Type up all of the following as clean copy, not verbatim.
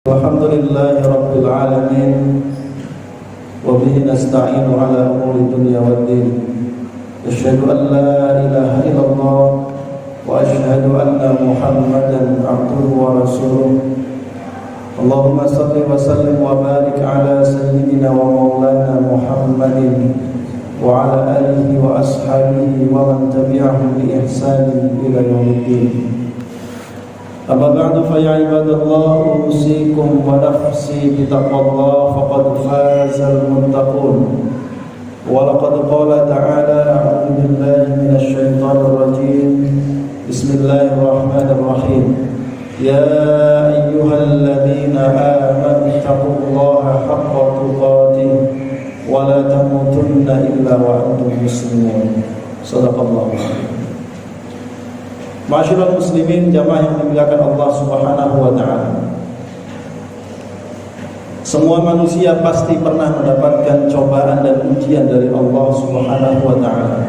Alhamdulillahi Rabbil Alamin. Wabihi nasta'inu ala umuri dunya waddin. Asyhadu an la ilaha illallah wa asyhadu anna Muhammadan abduhu wa rasuluh. Allahumma salli wa sallim wa barik ala sayyidina wa maulana Muhammadin wa ala alihi wa ashabihi wa man tabi'ahum bi ihsanin ila yaumiddin. Amma ba'du fa ya ibadallah, usikum wa nafsi bi taqwallah faqad fazal muttaqun. Wa laqad qala ta'ala a'udzu billahi minasy syaithanir rajim. Bismillahirrahmanirrahim. Ya ayyuhalladzina amanu taqullaha haqqa tuqatih wa la tamutunna illa wa antum muslimun. Shadaqallahu. Ma'asyiral muslimin, jamaah yang dimuliakan Allah Subhanahu wa taala. Semua manusia pasti pernah mendapatkan cobaan dan ujian dari Allah Subhanahu wa taala.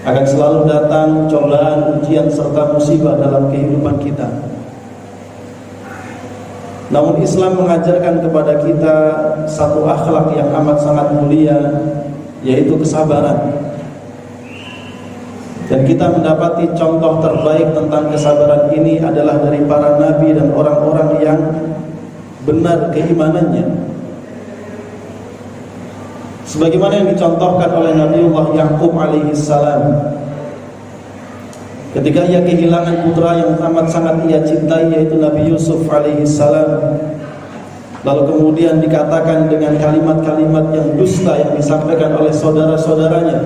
Akan selalu datang cobaan, ujian serta musibah dalam kehidupan kita. Namun Islam mengajarkan kepada kita satu akhlak yang amat sangat mulia, yaitu kesabaran. Dan kita mendapati contoh terbaik tentang kesabaran ini adalah dari para nabi dan orang-orang yang benar keimanannya. Sebagaimana yang dicontohkan oleh Nabiullah Yaqub alaihi salam. Ketika ia kehilangan putra yang amat sangat ia cintai, yaitu Nabi Yusuf alaihi salam, lalu kemudian dikatakan dengan kalimat-kalimat yang dusta yang disampaikan oleh saudara-saudaranya,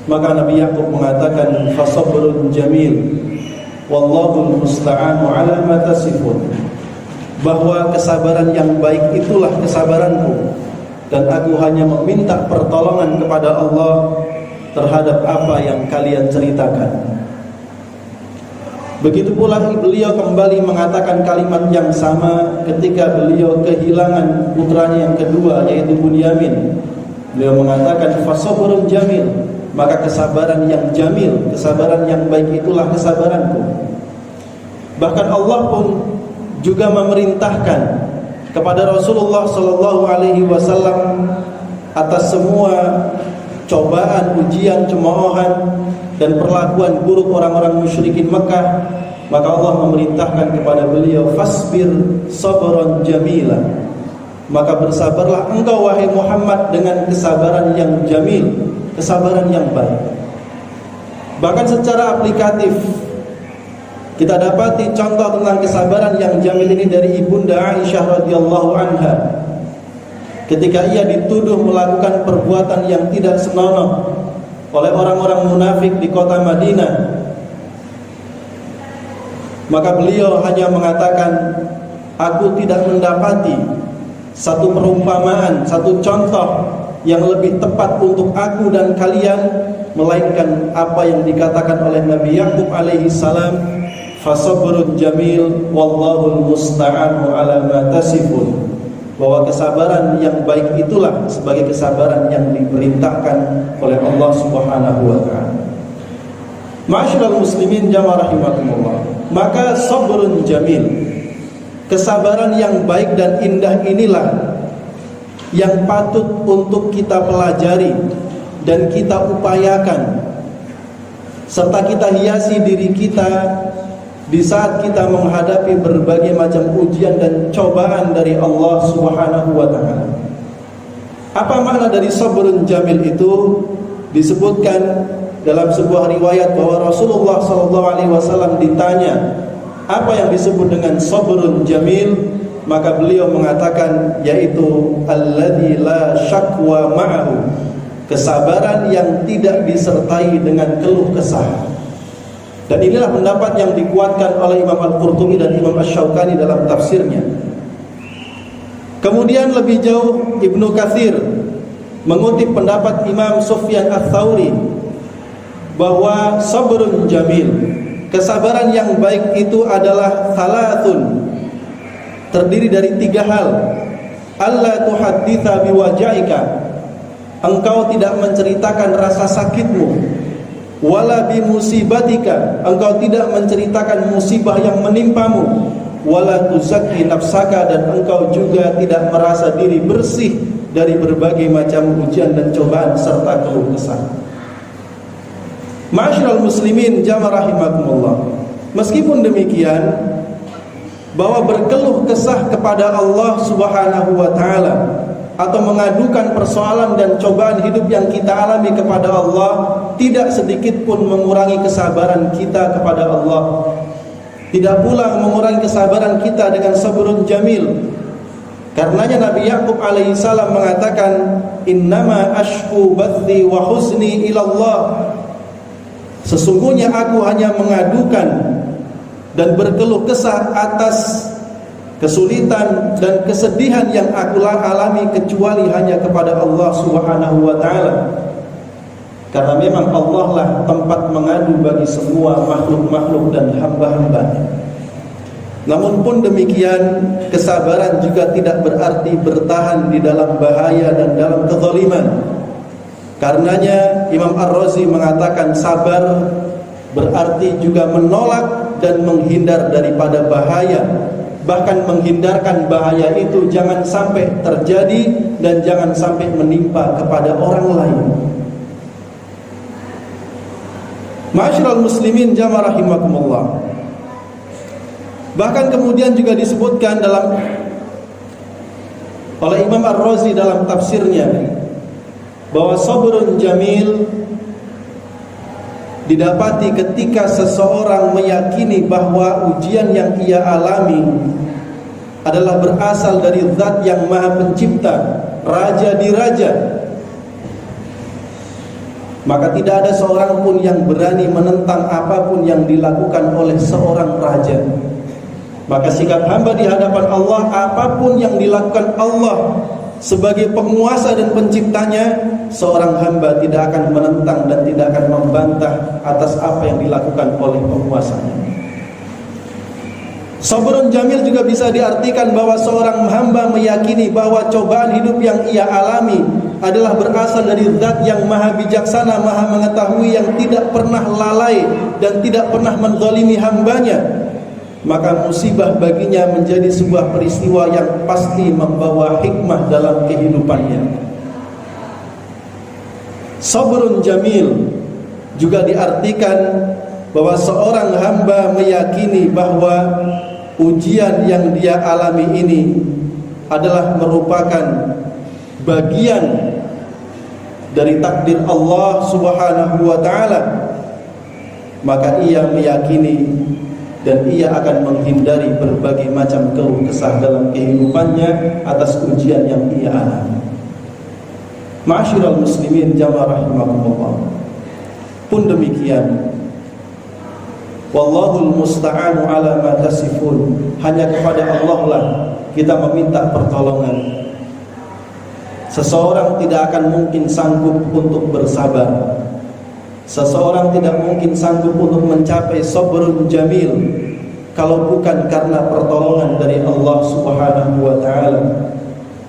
maka Nabi Yaqub mengatakan fasabrun jamil wallahu musta'anu ala ma tasifun, bahwa kesabaran yang baik itulah kesabaranku, dan aku hanya meminta pertolongan kepada Allah terhadap apa yang kalian ceritakan. Begitu pula beliau kembali mengatakan kalimat yang sama ketika beliau kehilangan putranya yang kedua, yaitu Bunyamin. Beliau mengatakan fasabrun jamil, maka kesabaran yang jamil, kesabaran yang baik itulah kesabaranku. Bahkan Allah pun juga memerintahkan kepada Rasulullah sallallahu alaihi wasallam atas semua cobaan, ujian, cemoohan dan perlakuan buruk orang-orang musyrikin Mekah, maka Allah memerintahkan kepada beliau fasbir sabran jamila, maka bersabarlah engkau wahai Muhammad dengan kesabaran yang jamil, kesabaran yang baik. Bahkan secara aplikatif kita dapati contoh tentang kesabaran yang jamil ini dari Ibunda Aisyah radhiyallahu anha. Ketika ia dituduh melakukan perbuatan yang tidak senonoh oleh orang-orang munafik di kota Madinah, maka beliau hanya mengatakan, aku tidak mendapati satu perumpamaan, satu contoh yang lebih tepat untuk aku dan kalian, melainkan apa yang dikatakan oleh Nabi Yaqub alaihi salam, fasabrun jamil wallahu musta'anu ala ma tasifun, bahwa kesabaran yang baik itulah sebagai kesabaran yang diperintahkan oleh Allah Subhanahu wa taala. Ma'asyiral muslimin jamaah rahimakumullah, maka sabrun jamil, kesabaran yang baik dan indah inilah yang patut untuk kita pelajari dan kita upayakan, serta kita hiasi diri kita di saat kita menghadapi berbagai macam ujian dan cobaan dari Allah Subhanahu wa taala. Apa makna dari sabrun jamil itu? Disebutkan dalam sebuah riwayat bahwa Rasulullah SAW ditanya apa yang disebut dengan sabrun jamil, maka beliau mengatakan yaitu alladzi la syakwa ma'ahu, kesabaran yang tidak disertai dengan keluh kesah. Dan inilah pendapat yang dikuatkan oleh Imam Al-Qurtubi dan Imam Asy-Syaukani dalam tafsirnya. Kemudian lebih jauh Ibnu Katsir mengutip pendapat Imam Sufyan Ats-Tsauri bahwa sabrun jamil, kesabaran yang baik itu adalah salatun, terdiri dari 3 hal. Allah tuhadditsa biwajaika, engkau tidak menceritakan rasa sakitmu. Wala bi musibatika, engkau tidak menceritakan musibah yang menimpamu. wala tuzakki nafsaka, dan engkau juga tidak merasa diri bersih dari berbagai macam ujian dan cobaan serta keluh kesah. Ma'asyiral muslimin jamaah rahimakumullah. Meskipun demikian, bahwa berkeluh kesah kepada Allah Subhanahu wa taala atau mengadukan persoalan dan cobaan hidup yang kita alami kepada Allah tidak sedikit pun mengurangi kesabaran kita kepada Allah. Tidak pula mengurangi kesabaran kita dengan sabrun jamil. Karenanya Nabi Yakub alaihi salam mengatakan, "Innama ashku bathi wa huzni ila Allah." Sesungguhnya aku hanya mengadukan dan berkeluh kesah atas kesulitan dan kesedihan yang aku alami kecuali hanya kepada Allah Subhanahu wa taala. Karena memang Allah lah tempat mengadu bagi semua makhluk-makhluk dan hamba-hambanya. Namun pun demikian, kesabaran juga tidak berarti bertahan di dalam bahaya dan dalam kezaliman. Karenanya Imam Ar-Razi mengatakan sabar berarti juga menolak dan menghindar daripada bahaya. Bahkan menghindarkan bahaya itu jangan sampai terjadi dan jangan sampai menimpa kepada orang lain. Ma'asyiral muslimin jamaah rahimakumullah. Bahkan kemudian juga disebutkan oleh Imam Ar-Razi dalam tafsirnya bahwa sabrun jamil didapati ketika seseorang meyakini bahwa ujian yang ia alami adalah berasal dari Zat yang Maha Pencipta, Raja di Raja. Maka tidak ada seorang pun yang berani menentang apapun yang dilakukan oleh seorang raja. Maka sikap hamba di hadapan Allah, apapun yang dilakukan Allah sebagai penguasa dan penciptanya, seorang hamba tidak akan menentang dan tidak akan membantah atas apa yang dilakukan oleh penguasanya. Sabrun jamil juga bisa diartikan bahwa seorang hamba meyakini bahwa cobaan hidup yang ia alami adalah berasal dari Zat yang Maha Bijaksana, Maha Mengetahui, yang tidak pernah lalai dan tidak pernah menzalimi hambanya. Maka musibah baginya menjadi sebuah peristiwa yang pasti membawa hikmah dalam kehidupannya. Sabrun jamil juga diartikan bahwa seorang hamba meyakini bahwa ujian yang dia alami ini adalah merupakan bagian dari takdir Allah Subhanahu wa taala. Maka ia meyakini dan ia akan menghindari berbagai macam keluh kesah dalam kehidupannya atas ujian yang ia alami. Ma'asyiral muslimin jamaah rahimakumullah. Pun demikian, wallahul musta'anu ala ma tasifun. Hanya kepada Allah lah kita meminta pertolongan. Seseorang tidak akan mungkin sanggup untuk bersabar. Seseorang tidak mungkin sanggup untuk mencapai sabrun jamil kalau bukan karena pertolongan dari Allah Subhanahu wa taala.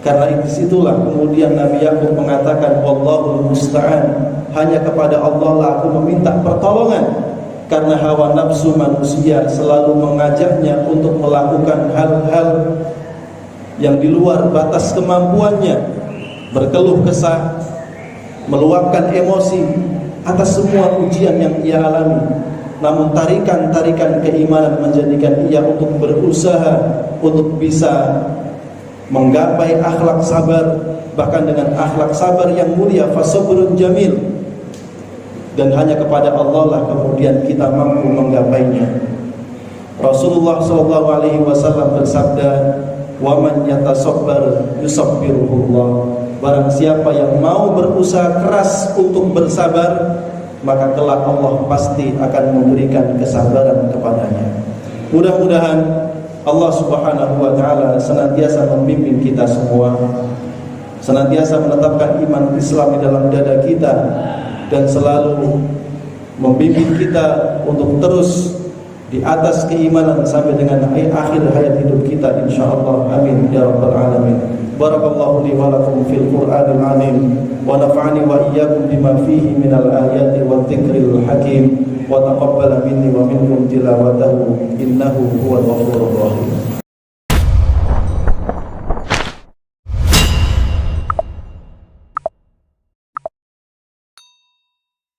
Karena disitulah kemudian Nabi Yakub mengatakan wallahul musta'an. Hanya kepada Allah lah aku meminta pertolongan. Karena hawa nafsu manusia selalu mengajaknya untuk melakukan hal-hal yang di luar batas kemampuannya, berkeluh kesah, meluapkan emosi atas semua ujian yang ia alami. Namun tarikan-tarikan keimanan menjadikan ia untuk berusaha untuk bisa menggapai akhlak sabar, bahkan dengan akhlak sabar yang mulia, fasabrun jamil. Dan hanya kepada Allah lah kemudian kita mampu menggapainya. Rasulullah SAW bersabda, "Wa man yatasabbar yusabbiruhullah." Barang siapa yang mau berusaha keras untuk bersabar, maka kelak Allah pasti akan memberikan kesabaran kepadanya. Mudah-mudahan Allah Subhanahu wa taala senantiasa membimbing kita semua, senantiasa menetapkan iman Islam di dalam dada kita, dan selalu membimbing kita untuk terus di atas keimanan sampai dengan akhir hayat hidup kita insyaallah. Amin ya rabbal alamin. Barakallahu li wa lakum fil Qur'anil azim wa nafa'ani wa iyyakum bima fihi minal ayati wadh-dhikril hakim. wa taqabbal minni wa minkum tilawatahu innahu huwal ghafurur rahim.